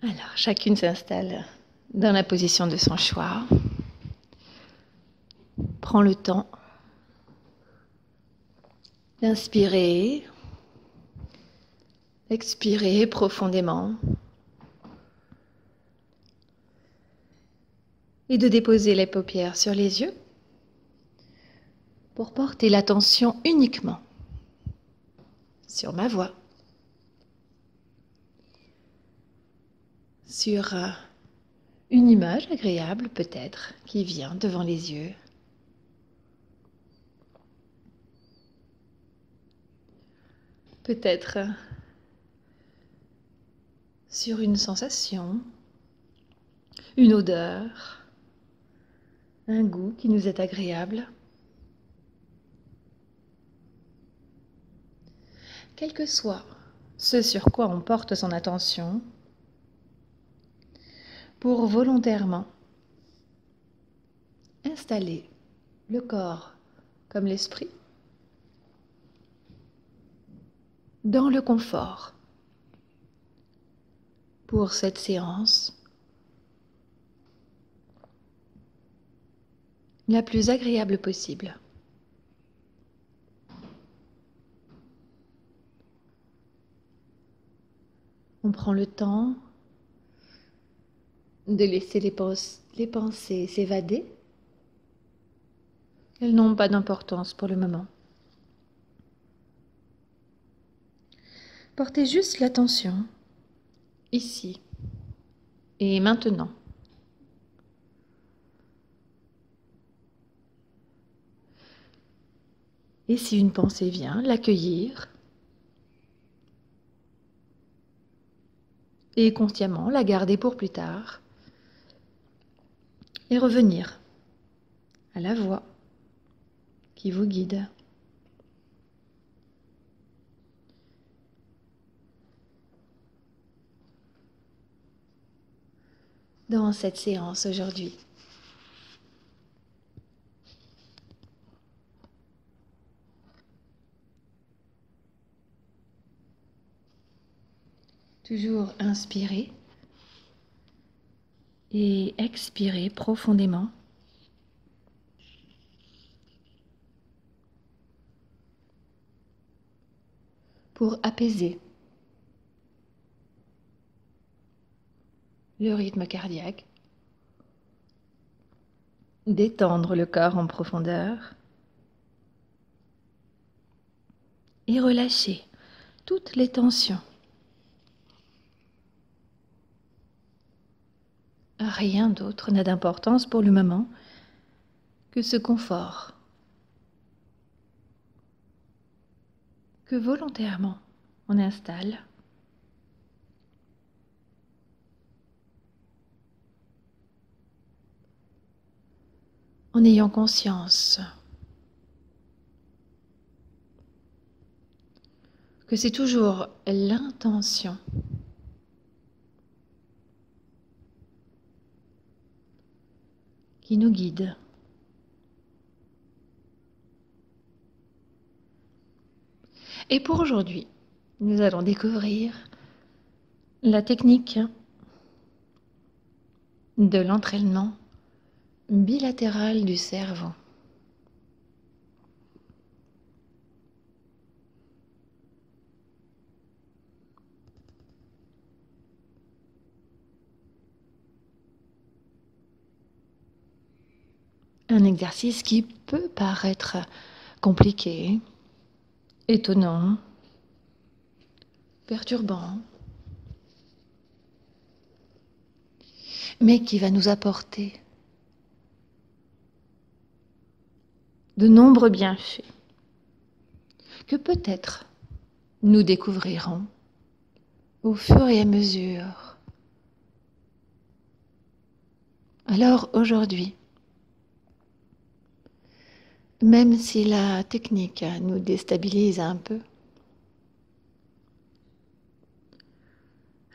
Alors, chacune s'installe dans la position de son choix. Prends le temps d'inspirer, expirer profondément et de déposer les paupières sur les yeux pour porter l'attention uniquement sur ma voix, sur une image agréable peut-être qui vient devant les yeux. Peut-être sur une sensation, une odeur, un goût qui nous est agréable. Quel que soit ce sur quoi on porte son attention, pour volontairement installer le corps comme l'esprit dans le confort pour cette séance la plus agréable possible. On prend le temps de laisser les pensées s'évader. Elles n'ont pas d'importance pour le moment. Portez juste l'attention ici et maintenant. Et si une pensée vient, l'accueillir et consciemment la garder pour plus tard et revenir à la voix qui vous guide. Dans cette séance aujourd'hui. Toujours inspirer et expirer profondément. Pour apaiser le rythme cardiaque, détendre le corps en profondeur et relâcher toutes les tensions. Rien d'autre n'a d'importance pour le moment que ce confort que volontairement on installe en ayant conscience que c'est toujours l'intention qui nous guide. Et pour aujourd'hui, nous allons découvrir la technique de l'entraînement bilatéral du cerveau. Un exercice qui peut paraître compliqué, étonnant, perturbant, mais qui va nous apporter de nombreux bienfaits que peut-être nous découvrirons au fur et à mesure. Alors aujourd'hui, même si la technique nous déstabilise un peu,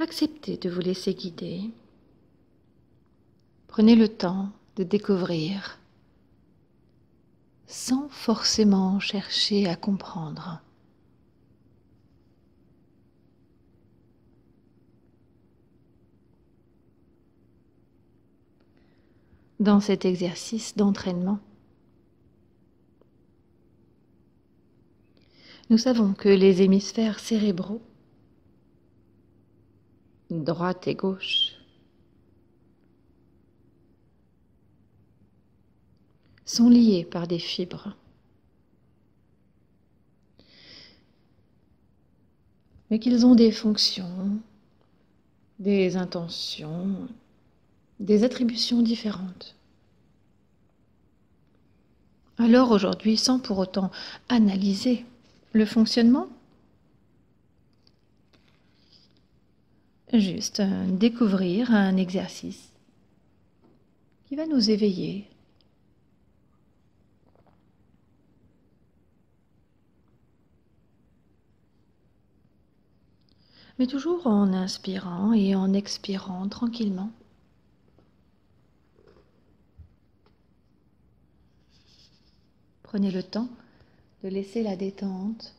acceptez de vous laisser guider. Prenez le temps de découvrir sans forcément chercher à comprendre. dans cet exercice d'entraînement. Nous savons que les hémisphères cérébraux, droite et gauche, sont liés par des fibres. Mais qu'ils ont des fonctions, des intentions, des attributions différentes. Alors aujourd'hui, sans pour autant analyser le fonctionnement, juste découvrir un exercice qui va nous éveiller. Mais toujours en inspirant et en expirant tranquillement. Prenez le temps de laisser la détente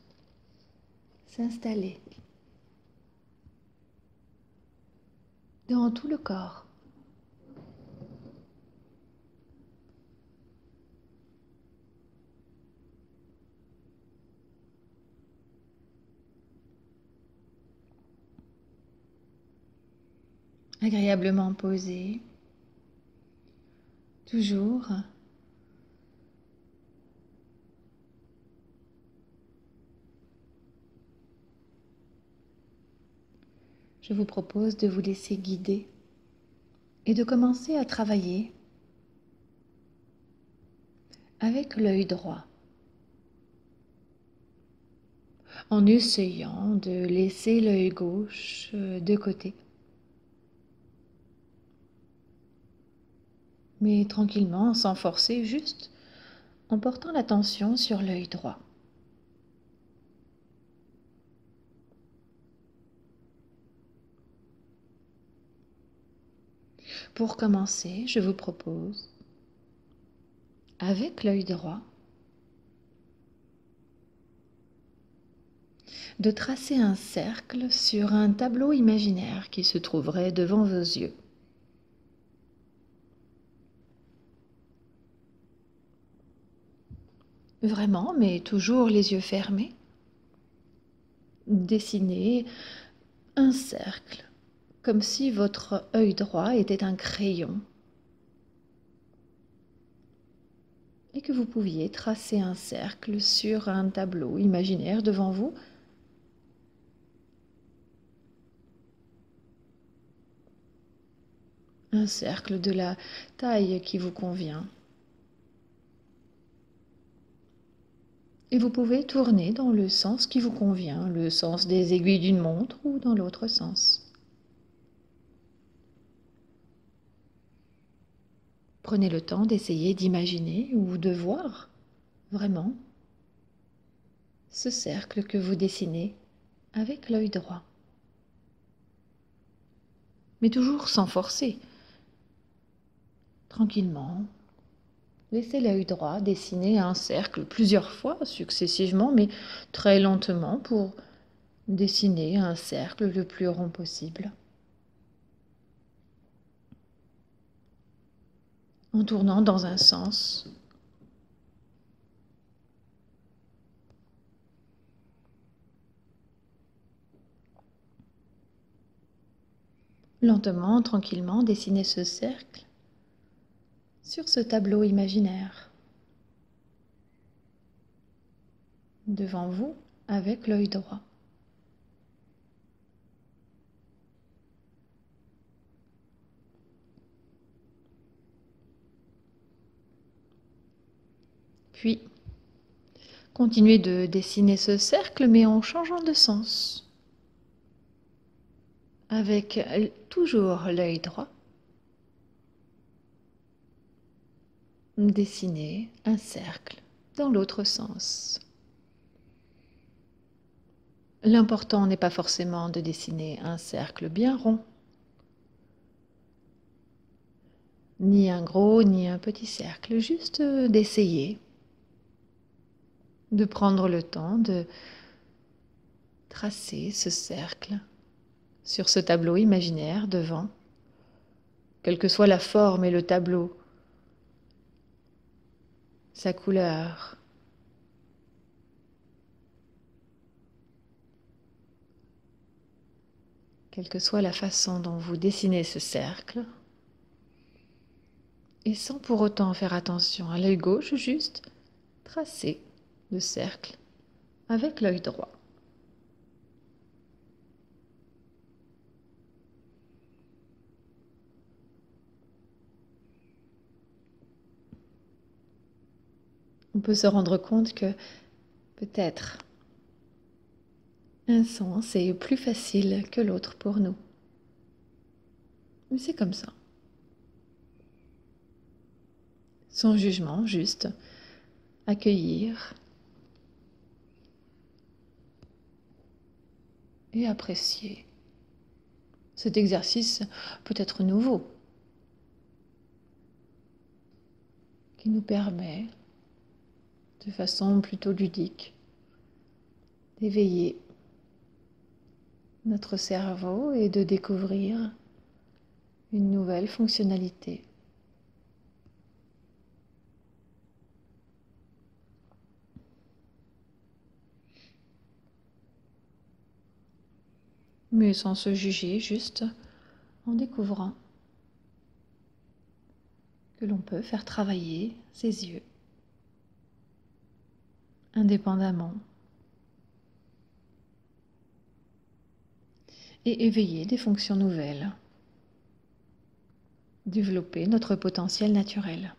s'installer dans tout le corps. Agréablement posé, toujours je vous propose de vous laisser guider et de commencer à travailler avec l'œil droit, en essayant de laisser l'œil gauche de côté. Mais tranquillement, sans forcer, juste en portant l'attention sur l'œil droit. Pour commencer, je vous propose, avec l'œil droit, de tracer un cercle sur un tableau imaginaire qui se trouverait devant vos yeux. Vraiment, mais toujours les yeux fermés. Dessinez un cercle, comme si votre œil droit était un crayon et que vous pouviez tracer un cercle sur un tableau imaginaire devant vous. Un cercle de la taille qui vous convient. Et vous pouvez tourner dans le sens qui vous convient, le sens des aiguilles d'une montre ou dans l'autre sens. Prenez le temps d'essayer d'imaginer ou de voir vraiment ce cercle que vous dessinez avec l'œil droit. Mais toujours sans forcer. Tranquillement, laissez l'œil droit dessiner un cercle plusieurs fois successivement, mais très lentement pour dessiner un cercle le plus rond possible. En tournant dans un sens. Lentement, tranquillement, dessinez ce cercle sur ce tableau imaginaire. Devant vous, avec l'œil droit. Puis, continuez de dessiner ce cercle, mais en changeant de sens. Avec toujours l'œil droit. Dessinez un cercle dans l'autre sens. L'important n'est pas forcément de dessiner un cercle bien rond, ni un gros ni un petit cercle, juste d'essayer, de prendre le temps de tracer ce cercle sur ce tableau imaginaire devant. Quelle que soit la forme et le tableau sa couleur. Quelle que soit la façon dont vous dessinez ce cercle, et sans pour autant faire attention à l'œil gauche, juste tracer le cercle avec l'œil droit. On peut se rendre compte que peut-être un sens est plus facile que l'autre pour nous. Mais c'est comme ça. Sans jugement, juste accueillir et apprécier. Cet exercice peut être nouveau, qui nous permet, de façon plutôt ludique, d'éveiller notre cerveau et de découvrir une nouvelle fonctionnalité. Mais sans se juger, juste en découvrant que l'on peut faire travailler ses yeux indépendamment et éveiller des fonctions nouvelles, développer notre potentiel naturel.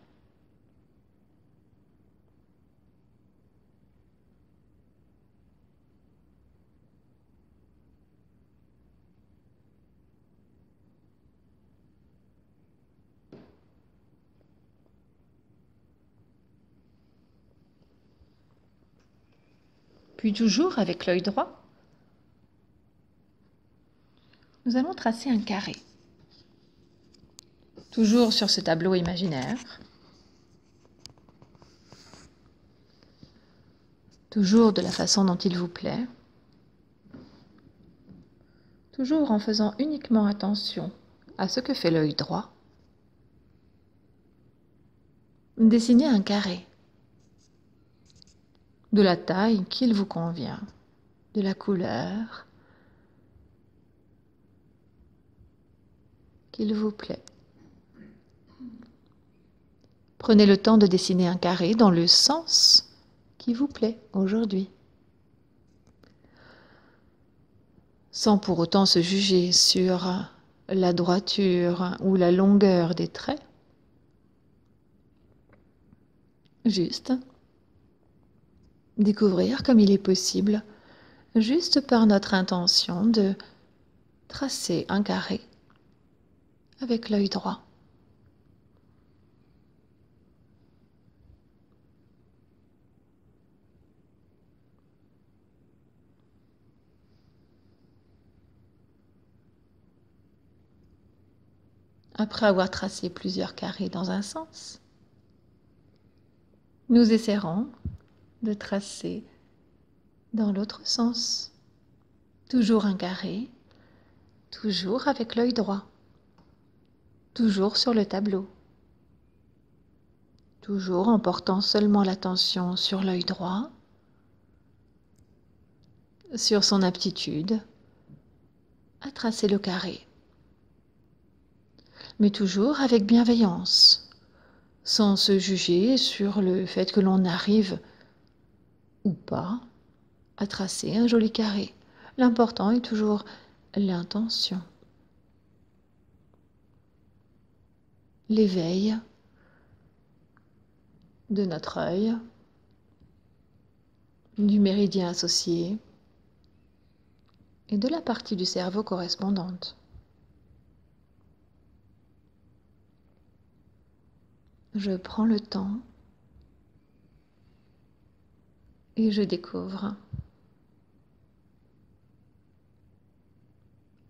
Puis toujours avec l'œil droit, nous allons tracer un carré. Toujours sur ce tableau imaginaire. Toujours de la façon dont il vous plaît. Toujours en faisant uniquement attention à ce que fait l'œil droit. Dessinez un carré de la taille qu'il vous convient, de la couleur qu'il vous plaît. Prenez le temps de dessiner un carré dans le sens qui vous plaît aujourd'hui, sans pour autant se juger sur la droiture ou la longueur des traits. Juste découvrir comme il est possible, juste par notre intention de tracer un carré avec l'œil droit. Après avoir tracé plusieurs carrés dans un sens, nous essaierons de tracer dans l'autre sens. Toujours un carré, toujours avec l'œil droit, toujours sur le tableau, toujours en portant seulement l'attention sur l'œil droit, sur son aptitude à tracer le carré, mais toujours avec bienveillance, sans se juger sur le fait que l'on arrive ou pas à tracer un joli carré. L'important est toujours l'intention, l'éveil de notre œil, du méridien associé et de la partie du cerveau correspondante. Je prends le temps et je découvre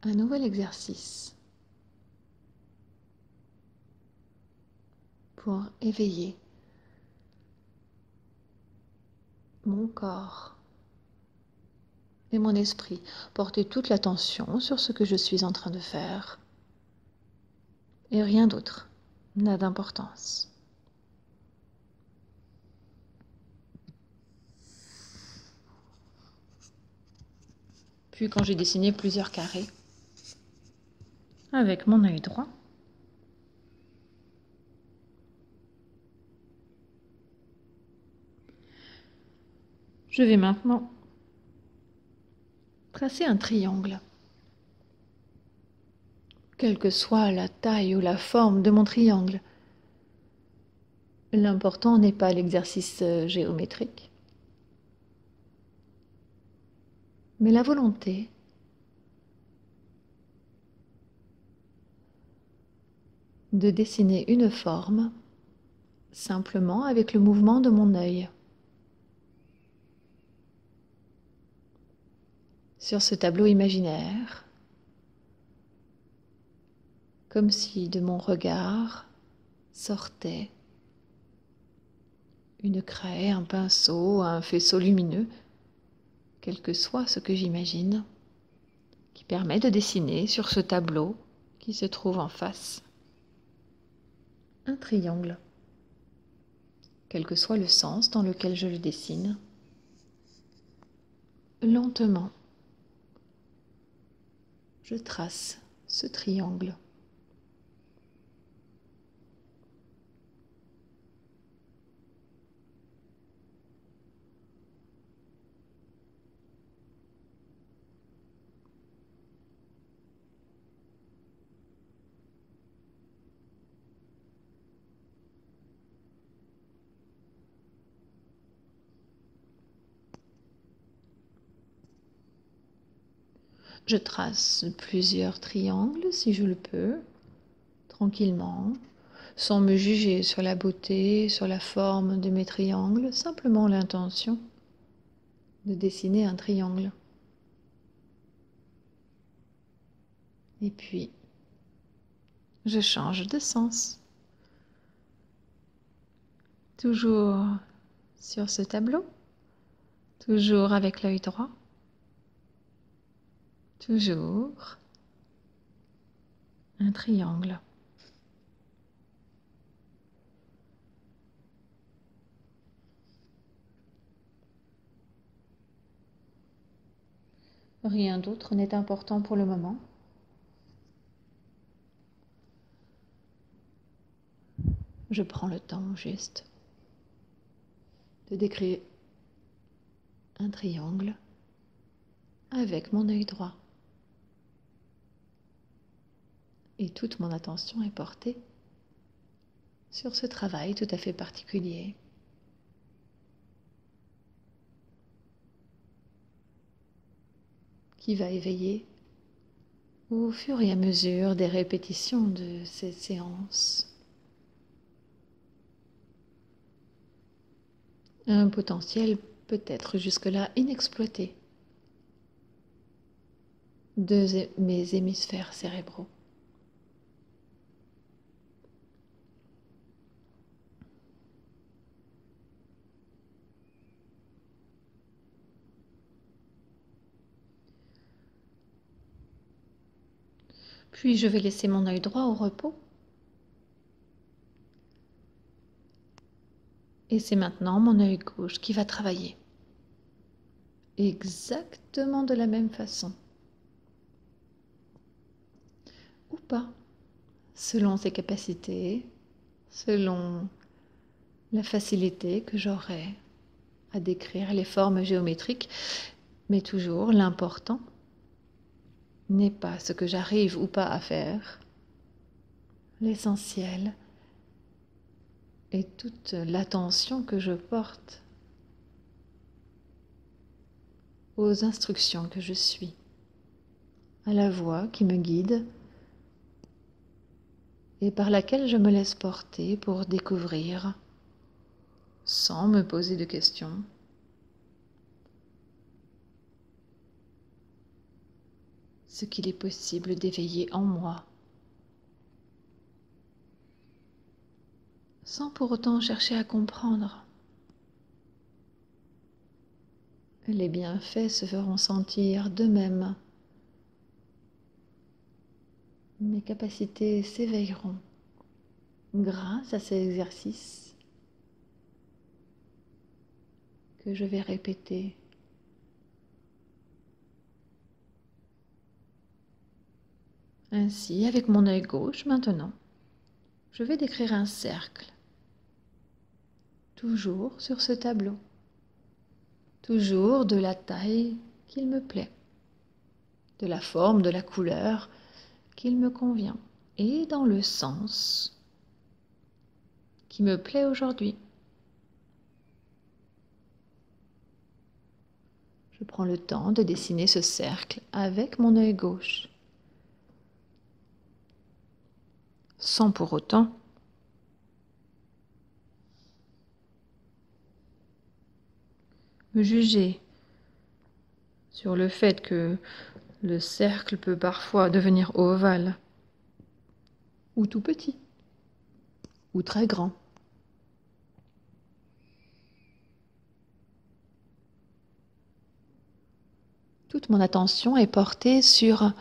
un nouvel exercice pour éveiller mon corps et mon esprit, porter toute l'attention sur ce que je suis en train de faire et rien d'autre n'a d'importance. Puis quand j'ai dessiné plusieurs carrés, avec mon œil droit, je vais maintenant tracer un triangle. Quelle que soit la taille ou la forme de mon triangle, l'important n'est pas l'exercice géométrique, mais la volonté de dessiner une forme simplement avec le mouvement de mon œil. Sur ce tableau imaginaire, comme si de mon regard sortait une craie, un pinceau, un faisceau lumineux, quel que soit ce que j'imagine, qui permet de dessiner sur ce tableau qui se trouve en face un triangle, quel que soit le sens dans lequel je le dessine. Lentement, je trace ce triangle. Je trace plusieurs triangles si je le peux, tranquillement, sans me juger sur la beauté, sur la forme de mes triangles, simplement l'intention de dessiner un triangle. Et puis, je change de sens. Toujours sur ce tableau, toujours avec l'œil droit, toujours un triangle. Rien d'autre n'est important pour le moment. Je prends le temps juste de décrire un triangle avec mon œil droit. Et toute mon attention est portée sur ce travail tout à fait particulier. Qui va éveiller au fur et à mesure des répétitions de ces séances un potentiel peut-être jusque-là inexploité de mes hémisphères cérébraux. Puis je vais laisser mon œil droit au repos. Et c'est maintenant mon œil gauche qui va travailler. Exactement de la même façon. Ou pas, selon ses capacités, selon la facilité que j'aurai à décrire les formes géométriques. Mais toujours, l'important n'est pas ce que j'arrive ou pas à faire. L'essentiel est toute l'attention que je porte aux instructions que je suis, à la voix qui me guide et par laquelle je me laisse porter pour découvrir, sans me poser de questions, ce qu'il est possible d'éveiller en moi, sans pour autant chercher à comprendre. Les bienfaits se feront sentir d'eux-mêmes. Mes capacités s'éveilleront grâce à ces exercices que je vais répéter Ainsi, avec mon œil gauche maintenant, je vais décrire un cercle, toujours sur ce tableau, toujours de la taille qu'il me plaît, de la forme, de la couleur qu'il me convient, et dans le sens qui me plaît aujourd'hui. Je prends le temps de dessiner ce cercle avec mon œil gauche, sans pour autant me juger sur le fait que le cercle peut parfois devenir ovale, ou tout petit, ou très grand. Toute mon attention est portée sur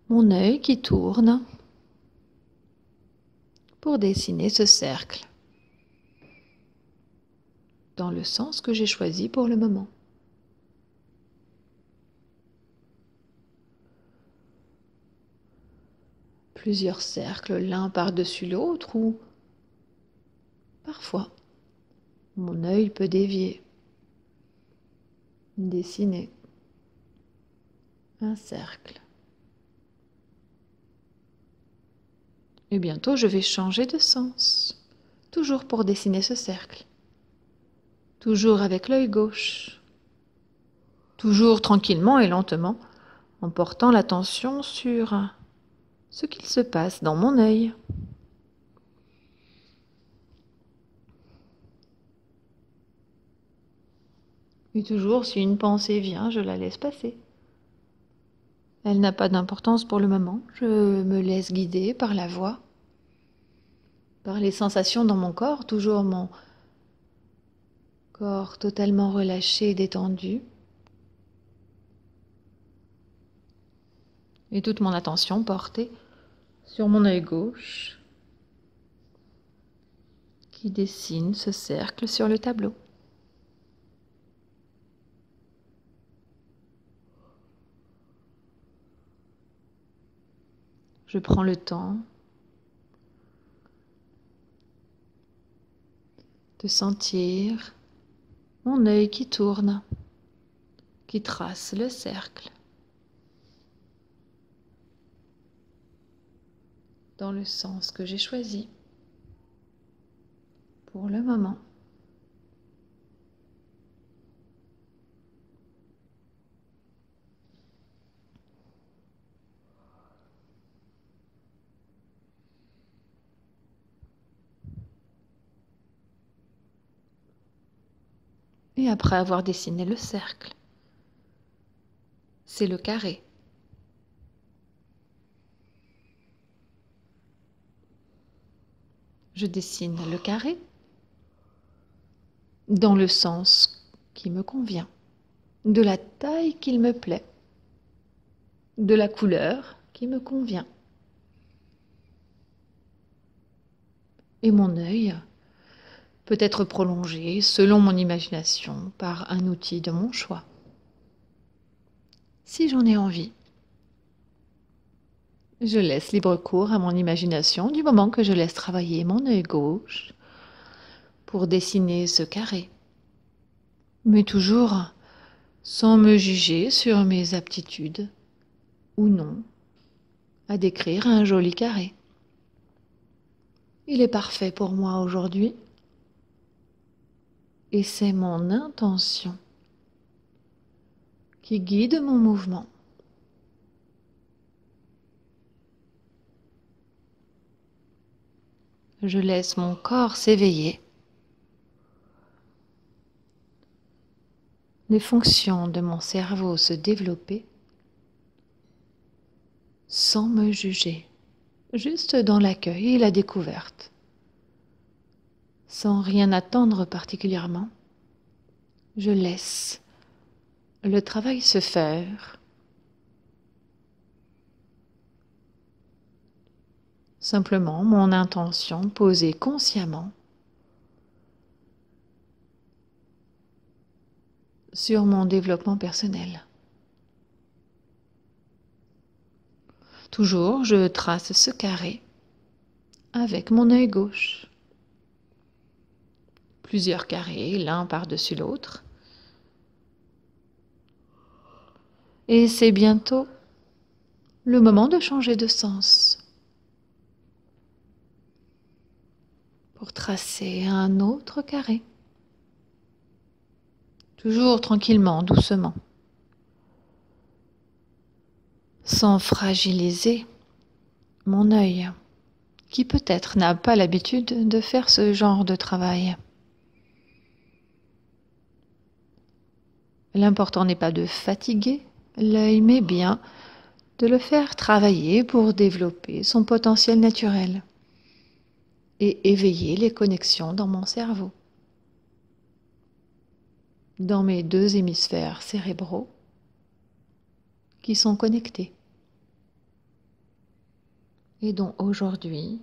mon œil qui tourne pour dessiner ce cercle, dans le sens que j'ai choisi pour le moment. Plusieurs cercles l'un par-dessus l'autre, ou parfois mon œil peut dévier, dessiner un cercle. Et bientôt je vais changer de sens, toujours pour dessiner ce cercle, toujours avec l'œil gauche, toujours tranquillement et lentement, en portant l'attention sur ce qu'il se passe dans mon œil. Et toujours, si une pensée vient, je la laisse passer. Elle n'a pas d'importance pour le moment. Je me laisse guider par la voix, par les sensations dans mon corps, toujours mon corps totalement relâché et détendu. Et toute mon attention portée sur mon œil gauche qui dessine ce cercle sur le tableau. Je prends le temps de sentir mon œil qui tourne, qui trace le cercle dans le sens que j'ai choisi pour le moment. Et après avoir dessiné le cercle, c'est le carré. Je dessine le carré dans le sens qui me convient, de la taille qu'il me plaît, de la couleur qui me convient. Et mon œil peut être prolongé selon mon imagination par un outil de mon choix, si j'en ai envie. Je laisse libre cours à mon imagination du moment que je laisse travailler mon œil gauche pour dessiner ce carré, mais toujours sans me juger sur mes aptitudes ou non à décrire un joli carré. Il est parfait pour moi aujourd'hui et c'est mon intention qui guide mon mouvement. Je laisse mon corps s'éveiller. Les fonctions de mon cerveau se développer sans me juger, juste dans l'accueil et la découverte, sans rien attendre particulièrement. Je laisse le travail se faire. Simplement mon intention posée consciemment sur mon développement personnel. Toujours, je trace ce carré avec mon œil gauche. Plusieurs carrés, l'un par-dessus l'autre. Et c'est bientôt le moment de changer de sens pour tracer un autre carré. Toujours tranquillement, doucement, sans fragiliser mon œil, qui peut-être n'a pas l'habitude de faire ce genre de travail. L'important n'est pas de fatiguer l'œil, mais bien de le faire travailler pour développer son potentiel naturel et éveiller les connexions dans mon cerveau, dans mes deux hémisphères cérébraux qui sont connectés et dont aujourd'hui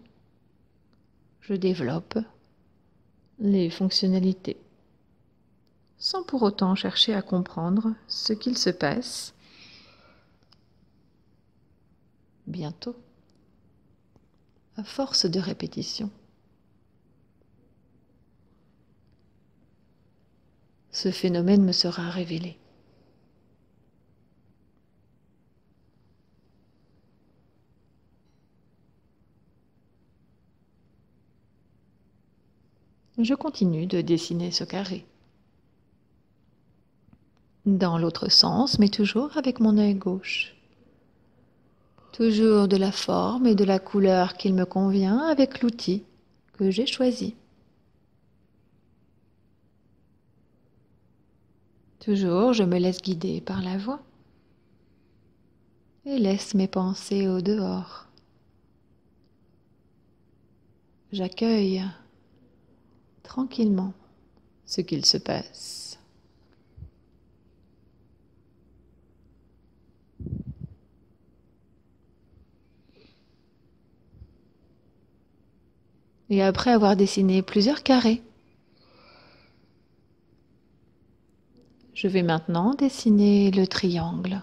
je développe les fonctionnalités sans pour autant chercher à comprendre ce qu'il se passe. Bientôt, à force de répétition, ce phénomène me sera révélé. Je continue de dessiner ce carré. Dans l'autre sens, mais toujours avec mon œil gauche. Toujours de la forme et de la couleur qu'il me convient avec l'outil que j'ai choisi. Toujours, je me laisse guider par la voix et laisse mes pensées au dehors. J'accueille tranquillement ce qu'il se passe. Et après avoir dessiné plusieurs carrés, je vais maintenant dessiner le triangle.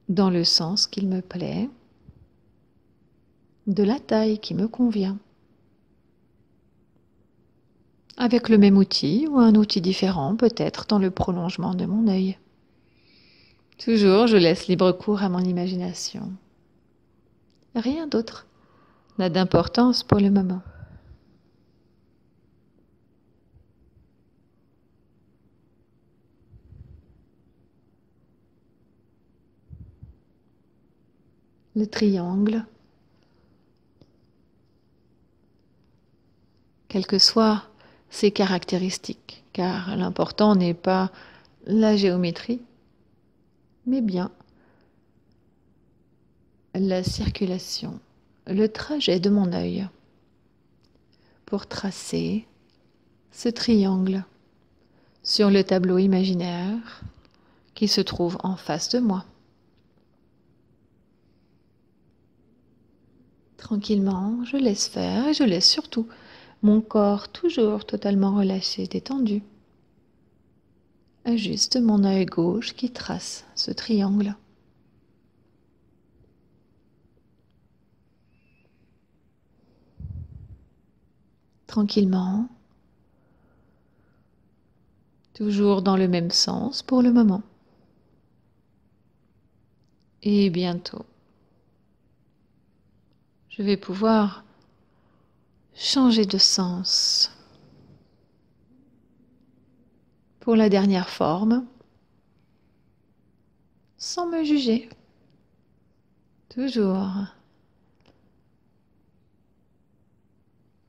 Dans le sens qu'il me plaît, de la taille qui me convient, avec le même outil ou un outil différent peut-être dans le prolongement de mon œil. Toujours, je laisse libre cours à mon imagination. Rien d'autre n'a d'importance pour le moment. Le triangle, quelles que soient ses caractéristiques, car l'important n'est pas la géométrie, mais bien la circulation, le trajet de mon œil pour tracer ce triangle sur le tableau imaginaire qui se trouve en face de moi. Tranquillement, je laisse faire et je laisse surtout mon corps toujours totalement relâché, détendu. Juste mon œil gauche qui trace ce triangle. Tranquillement, toujours dans le même sens pour le moment. Et bientôt, je vais pouvoir changer de sens pour la dernière forme, sans me juger. Toujours,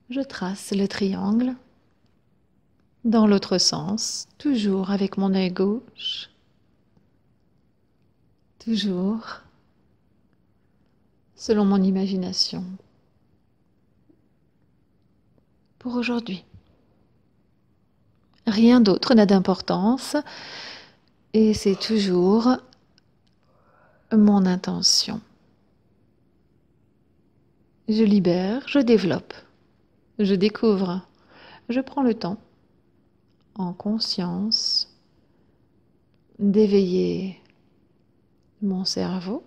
je trace le triangle dans l'autre sens, toujours avec mon œil gauche. Toujours selon mon imagination. Pour aujourd'hui. Rien d'autre n'a d'importance et c'est toujours mon intention. Je libère, je développe, je découvre, je prends le temps en conscience d'éveiller mon cerveau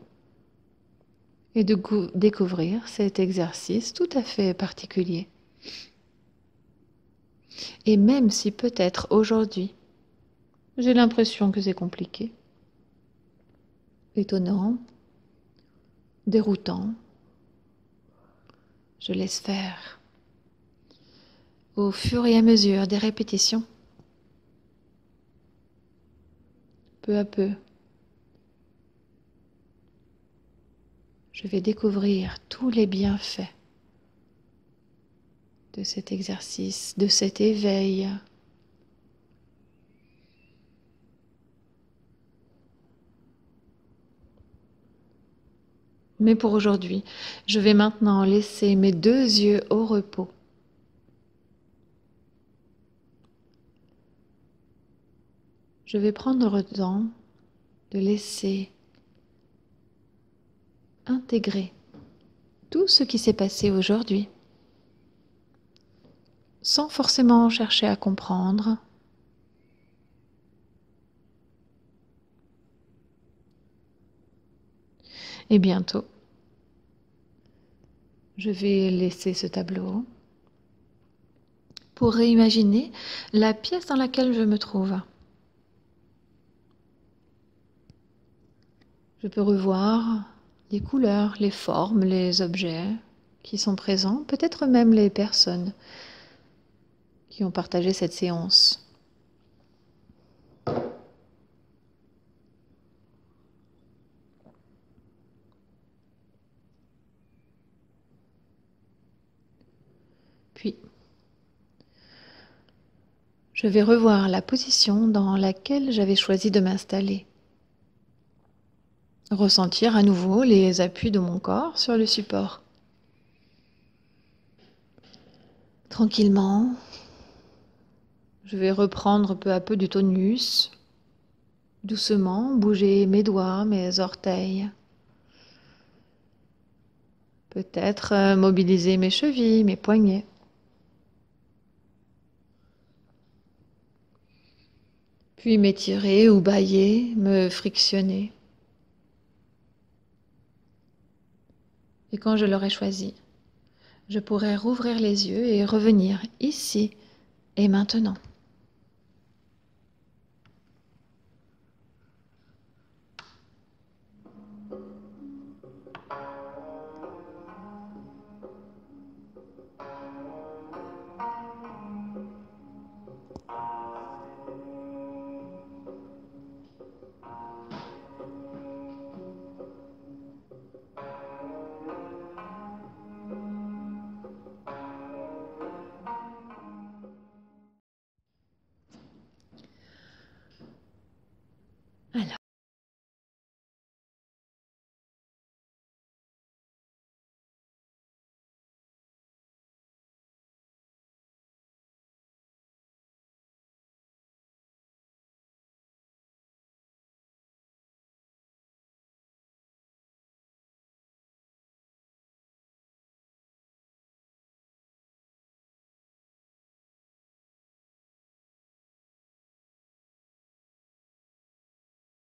et de découvrir cet exercice tout à fait particulier. Et même si peut-être aujourd'hui, j'ai l'impression que c'est compliqué, étonnant, déroutant, je laisse faire. Au fur et à mesure des répétitions, peu à peu, je vais découvrir tous les bienfaits de cet exercice, de cet éveil. Mais pour aujourd'hui, je vais maintenant laisser mes 2 yeux au repos. Je vais prendre le temps de laisser intégrer tout ce qui s'est passé aujourd'hui, sans forcément chercher à comprendre. Et bientôt, je vais laisser ce tableau pour réimaginer la pièce dans laquelle je me trouve. Je peux revoir les couleurs, les formes, les objets qui sont présents, peut-être même les personnes qui ont partagé cette séance. Puis, je vais revoir la position dans laquelle j'avais choisi de m'installer. Ressentir à nouveau les appuis de mon corps sur le support. Tranquillement, je vais reprendre peu à peu du tonus, doucement bouger mes doigts, mes orteils. Peut-être mobiliser mes chevilles, mes poignets. Puis m'étirer ou bâiller, me frictionner. Et quand je l'aurai choisi, je pourrai rouvrir les yeux et revenir ici et maintenant.